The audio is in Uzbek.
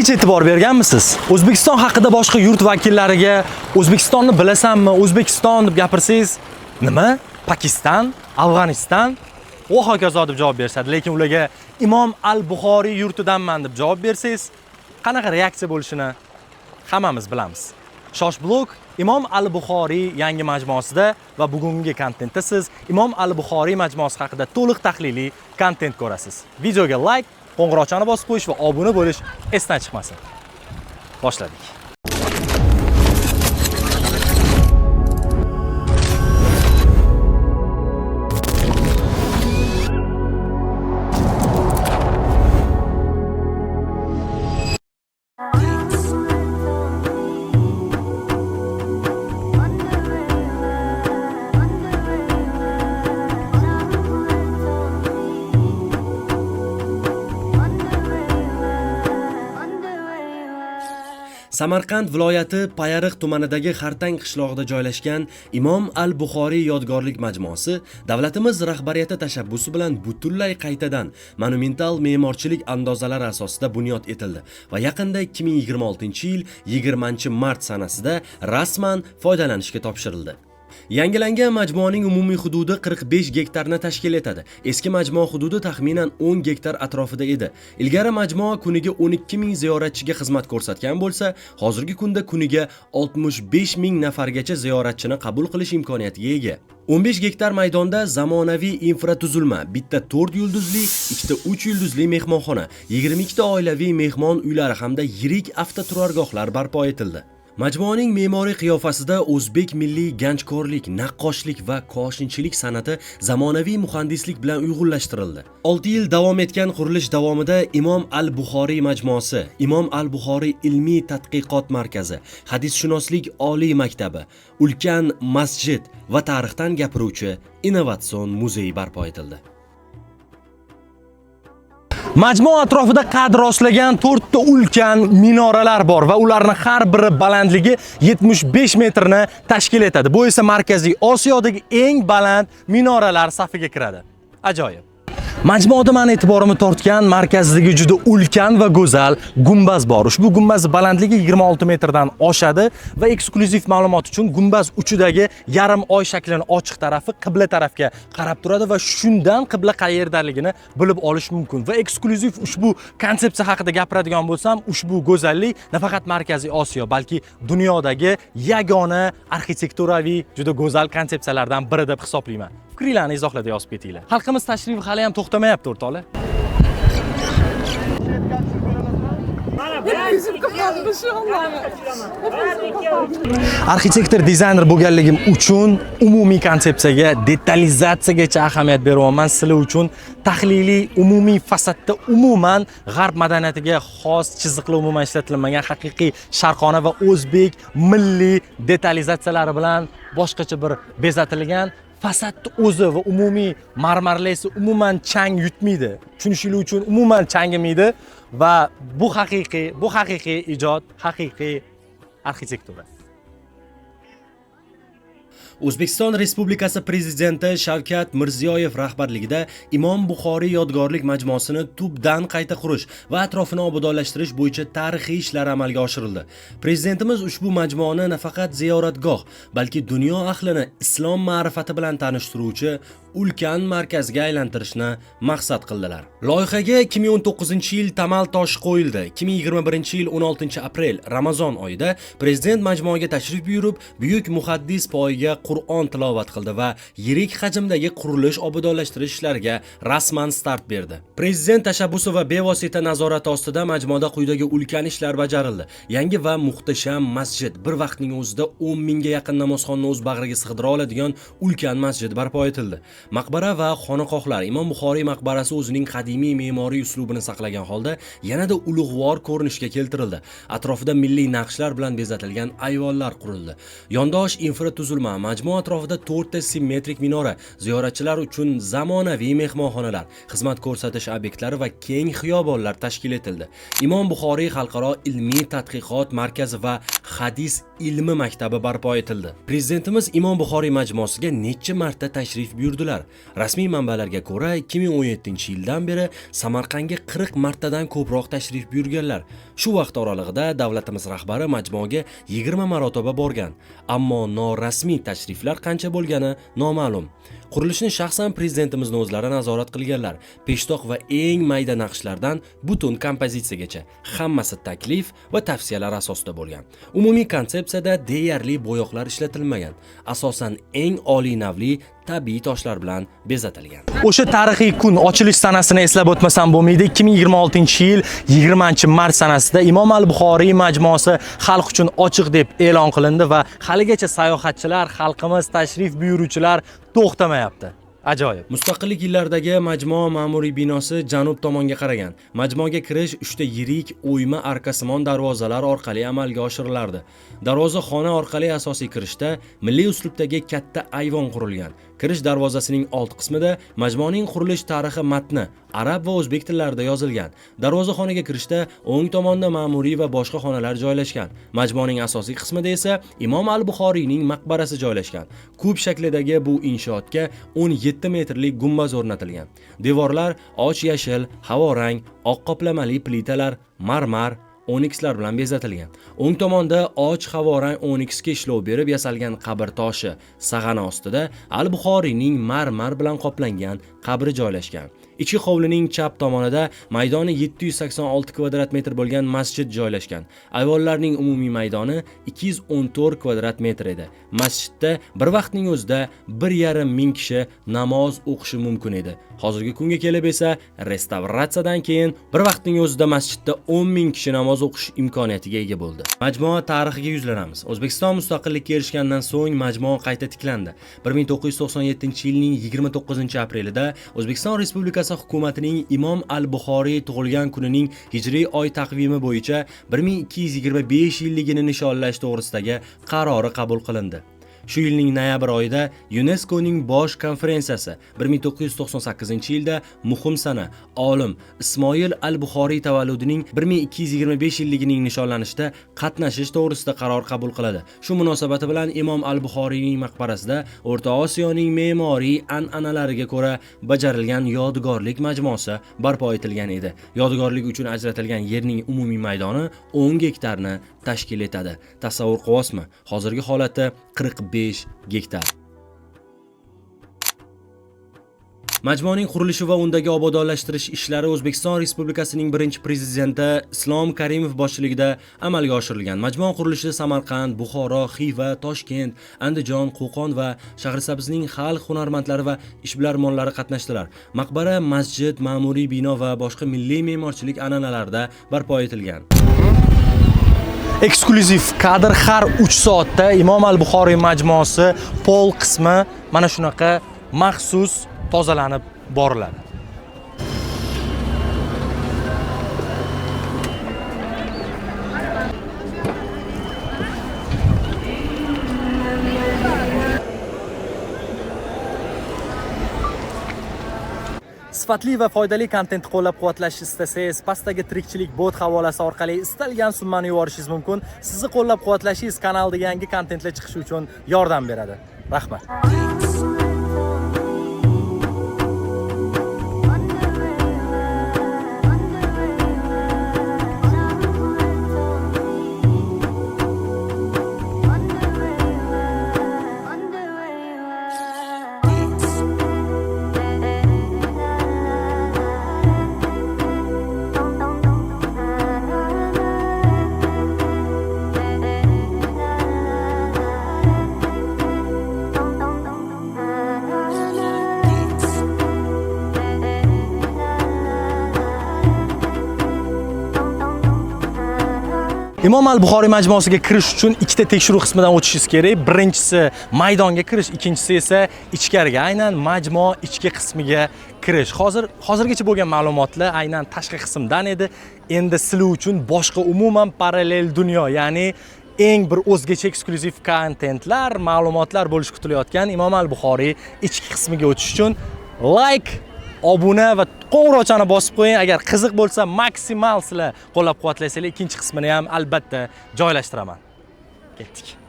hiç e'tibor berganmisiz? O'zbekiston haqida boshqa yurt vakillariga O'zbekistonni bilasanmi, O'zbekiston deb gapirsangiz, nima? Pokiston, Afg'oniston va hokazo deb javob berishadi. Lekin ularga Imom al-Buxoriy yurtidanman deb javob bersangiz, qanaqa reaksiya bo'lishini hammamiz bilamiz. Shosh blog Imom al-Buxoriy yangi majmuasida va bugungi kontentda siz Imom al-Buxoriy majmuasi haqida to'liq tahliliy kontent ko'rasiz. Videoga like, qo'ng'iroqchani bosib qo'yish va obuna bo'lish esdan chiqmasin. Boshladik. Samarqand viloyati Payariq tumanidagi Xartang qishlog'ida joylashgan Imom al-Buxoriy yodgorlik majmuasi davlatimiz rahbariyati tashabbusi bilan butunlay qaytadan monumental me'morchilik andozalari asosida bunyod etildi va yaqinda 2026-yil 20-mart sanasida rasman foydalanishga topshirildi. Yangilangan majmuaning umumiy hududi 45 gektarni tashkil etadi. Eski majmua hududi taxminan 10 gektar atrofida edi. Ilgari majmua kuniga 12 ming ziyoratchiga xizmat ko'rsatgan bo'lsa, hozirgi kunda kuniga 65 ming nafargacha ziyoratchini qabul qilish imkoniyatiga ega. 15 gektar maydonda zamonaviy infratuzilma, bitta 4 yulduzli, ikkita 3 yulduzli mehmonxona, 22 ta oilaviy mehmon uylari hamda yirik avtoturargohlar barpo etildi. Majmuaning me'moriy qiyofasida o'zbek milliy ganchkorlik, naqqoshlik va koshinchilik san'ati zamonaviy muhandislik bilan uyg'unlashtirildi. 6 yil davom etgan qurilish davomida Imom al-Buxoriy majmuasi, Imom al-Buxoriy ilmiy tadqiqot markazi, hadisshunoslik oliy maktabi, ulkan masjid va tarixdan gapiruvchi innovatsion muzey barpo etildi. Majmua atrofida qad rostlagan 4 ta ulkan minoralar bor va ularning har biri balandligi 75 metrni tashkil etadi. Bu esa Markaziy Osiyodagi eng baland minoralar safiga kiradi. Ajoyib. Majmuada men e'tiborimni tortgan markazdagi juda ulkan va go'zal gumbaz bor. Ushbu gumbaz balandligi 26 metrdan oshadi va eksklyuziv ma'lumot uchun gumbaz uchidagi yarim oy shaklining ochiq tarafi qibla tarafga qarab turadi va shundan qibla qayerdaligini bilib olish mumkin. Va eksklyuziv ushbu konsepsiya haqida gapiradigan bo'lsam, ushbu go'zallik nafaqat Markaziy Osiyo, balki dunyodagi yagona arxitekturaviy juda go'zal konsepsiyalardan biri deb hisoblayman. Fikirlarni izohlarda yozib ketinglar. Xalqimiz tashrifi hali ham to'xtamayapti o'rtoqlar. Arxitektor dizayner bo'lganligim uchun umumiy konsepsiyaga, detalizatsiyagacha ahamiyat beryapman. Sizlar uchun tahliliy umumiy fasadda umuman g'arb madaniyatiga xos chiziqlar umuman ishlatilmagan haqiqiy sharqona va o'zbek milliy detalizatsiyalari bilan boshqacha bir bezatilgan fasadni o'zi va umumiy marmarlar esa umuman chang yutmaydi. Tushunishingiz uchun umuman changimaydi va bu haqiqiy ijod, haqiqiy arxitektura. O'zbekiston Respublikasi Prezidenti Shavkat Mirziyoyev rahbarligida Imom Buxoriy yodgorlik majmuasini tubdan qayta qurish va atrofini obodonlashtirish bo'yicha tarixiy ishlar amalga oshirildi. Prezidentimiz ushbu majmuani nafaqat ziyoratgoh, balki dunyo ahlini islom ma'rifati bilan tanishtiruvchi ulkan markazga aylantirishni maqsad qildilar. Loyihaga 2019-yil tamal toshi qo'yildi. 2021-yil 16-aprel Ramazon oyida prezident majmuaga tashrif buyurib, buyuk muhaddis poyiga Qur'on tilovat qildi va yirik hajmdagi qurilish obodonlashtirish ishlariga rasman start berdi. Prezident tashabbusi va bevosita nazorati ostida majmuada quyidagi ulkan ishlar bajarildi. Yangi va muhtasham masjid, bir vaqtning o'zida 10 mingga yaqin namozxonni o'z bag'riga sig'dira oladigan ulkan masjid barpo etildi. Maqbara va xonaqohlar. Imom Buxoriy maqbarasi o'zining qadimiy me'moriy uslubini saqlagan holda yanada ulug'vor ko'rinishga keltirildi. Atrofida milliy naqshlar bilan bezatilgan ayvonlar qurildi. Yondosh infratuzilma Majmua atrofida 4 ta simmetrik minora, ziyoratchilar uchun zamonaviy mehmonxonalar, xizmat ko'rsatish obyektlari va keng xiyobonlar tashkil etildi. Imom Buxoriy xalqaro ilmiy tadqiqot markazi va hadis ilmi maktabi barpo etildi. Prezidentimiz Imom Buxoriy majmuasiga necha marta tashrif buyurdilar. Rasmiy manbalarga ko'ra, 2017-yildan beri Samarqandga 40 martadan ko'proq tashrif buyurganlar. Shu vaqt oralig'ida davlatimiz rahbari majmuaga 20 marotaba borgan, ammo norasmiy tashriflar qancha bo'lgani noma'lum. Qurilishni shaxsan prezidentimizning o'zlari nazorat qilganlar. Peshtoq va eng mayda naqshlardan butun kompozitsiyagacha hammasi taklif va tavsiyalar asosida bo'lgan. Umumiy konsepsiyada deyarli bo'yoqlar ishlatilmagan. Asosan eng oliy navli tabiiy toshlar bilan bezatilgan. O'sha tarixiy kun ochilish sanasini eslab o'tmasam bo'lmaydi. 2026-yil 20-mart sanasida Imom al-Buxoriy majmuasi xalq uchun ochiq deb e'lon qilindi va haligacha sayohatchilar, xalqimiz, tashrif buyuruvchilar to'xtamayapti. Ajoyib. Mustaqillik yillaridagi majmua ma'muriy binosi janub tomonga qaragan. Majmuaga kirish 3 ta yirik o'yma arkasimon darvozalar orqali amalga oshirilardi. Darvoza xona orqali asosiy kirishda milliy uslubdagi katta ayvon qurilgan. Kirish darvozasining old qismida majmuaning qurilish tarixi matni arab va o'zbek tillarida yozilgan. Darvoza xonaga kirishda o'ng tomonda ma'muriy va boshqa xonalar joylashgan. Majmuaning asosiy qismida esa Imom al-Buxoriyning maqbarasi joylashgan. Kub shaklidagi bu inshootga 17 metrlik gumbaz o'rnatilgan. Devorlar och yashil, havorang, oq qoplamali plitalar, marmar, onikslar bilan bezatilgan. O'ng tomonda och havorang oniksga ishlov berib yasalgan qabr toshi, sag'ana ostida al-Buxoriyning marmar bilan qoplangan qabri joylashgan. Ichki hovlining chap tomonida maydoni 786 kvadrat metr bo'lgan masjid joylashgan. Ayvonlarning umumiy maydoni 214 kvadrat metr edi. Masjidda bir vaqtning o'zida 1,5 ming kishi namoz o'qishi mumkin edi. Hozirgi kunga kelib esa restavratsiyadan keyin bir vaqtning o'zida masjidda 10 ming kishi namoz o'qish imkoniyatiga ega bo'ldi. Majmua tarixiga yuzlanamiz. O'zbekiston mustaqillikka erishgandan so'ng majmua qayta tiklandi. 1997-yilning 29-aprelida O'zbekiston Respublikasi hukumatining Imom al-Buxoriy tug'ilgan kunining hijriy oy taqvimi bo'yicha 1225 yilligini nishonlash to'g'risidagi qarori qabul qilindi. Shu yilning noyabr oyida UNESCOning bosh konferensiyasi 1998-yilda muhim sana olim Ismoil al-Buxoriy tavalludining 1225 yilligining nishonlanishida qatnashish to'g'risida qaror qabul qiladi. Shu munosabati bilan Imom al-Buxoriyning maqbarasida O'rta Osiyoning me'moriy an'analariga ko'ra bajarilgan yodgorlik majmuasi barpo etilgan edi. Yodgorlik uchun ajratilgan yerning umumiy maydoni 10 gektarni tashkil etadi. Tasavvur qilyapsizmi? Hozirgi holati 45 gektar. Majmuaning qurilishi va undagi obodonlashtirish ishlari O'zbekiston Respublikasining birinchi prezidenti Islom Karimov boshchiligida amalga oshirilgan. Majmua qurilishida Samarqand, Buxoro, Xiva, Toshkent, Andijon, Qo'qon va Shahrisabzning xalq hunarmandlari va ishbilarmonlari qatnashdilar. Maqbara, masjid, ma'muriy bino va boshqa milliy me'morchilik an'analarida barpo etilgan. Eksklyuziv kadr har 3 soatda Imom al-Buxoriy majmuasi pol qismi mana shunaqa maxsus tozalanib boriladi. Sifatli va foydali kontentni qo'llab-quvvatlashni istasangiz, pastdagi tirikchilik bot havolasi orqali istalgan summani yuborishingiz mumkin. Sizni qo'llab-quvvatlashingiz kanalda yangi kontentlar chiqishi uchun yordam beradi. Rahmat. Imom al-Buxoriy majmuasiga kirish uchun ikkita tekshiruv qismidan o'tishingiz kerak. Birinchisi maydonga kirish, ikkinchisi esa ichkariga, aynan majmua ichki qismiga kirish. Hozirgacha bo'lgan ma'lumotlar aynan tashqi qismdan edi. Endi sizlar uchun boshqa umuman parallel dunyo, ya'ni eng bir o'zgacha eksklyuziv kontentlar, ma'lumotlar bo'lishi kutilayotgan Imom al-Buxoriy ichki qismiga o'tish uchun like, obuna va qo'ng'iroqchani bosib qo'ying. Agar qiziq bo'lsa, maksimal sizlar qo'llab-quvvatlasanglar, ikkinchi qismini ham albatta joylashtiraman. Ketdik.